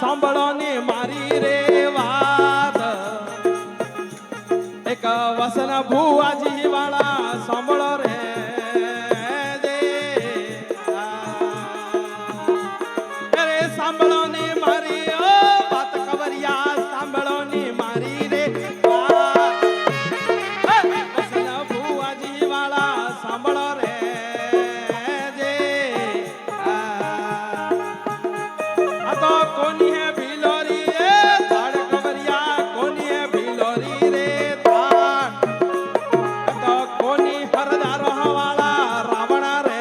સાંભળો ને મારી રે વાત એક વસન ભુવાજી વાળા સાંભળો રે સાંભળો ને મારી વાત કવરિયા સાંભળો ને મારી રે વસન ભુવાજી વાળા સાંભળો રે આ તો કોની હે ભીલોરી રે તાડ કવરિયા કોની હે ભીલોરી રે તાડ આ તો કોની હરદારો વાળા રાવણ રે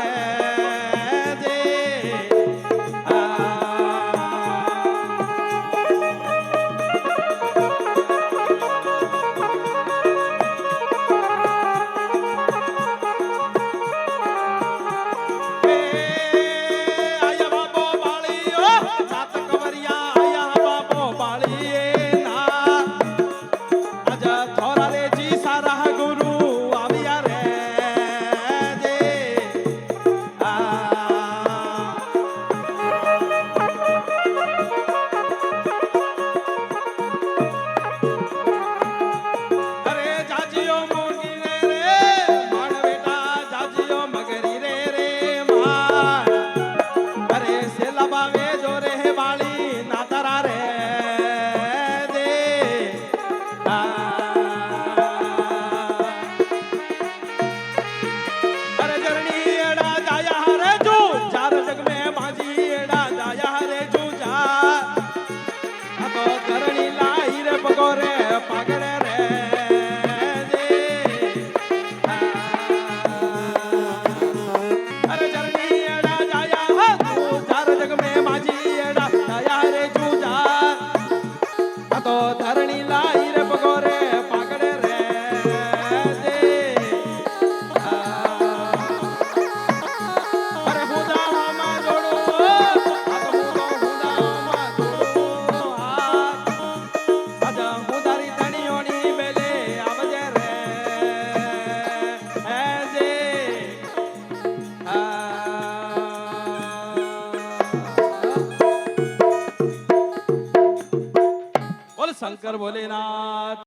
શંકર ભોલેનાથ।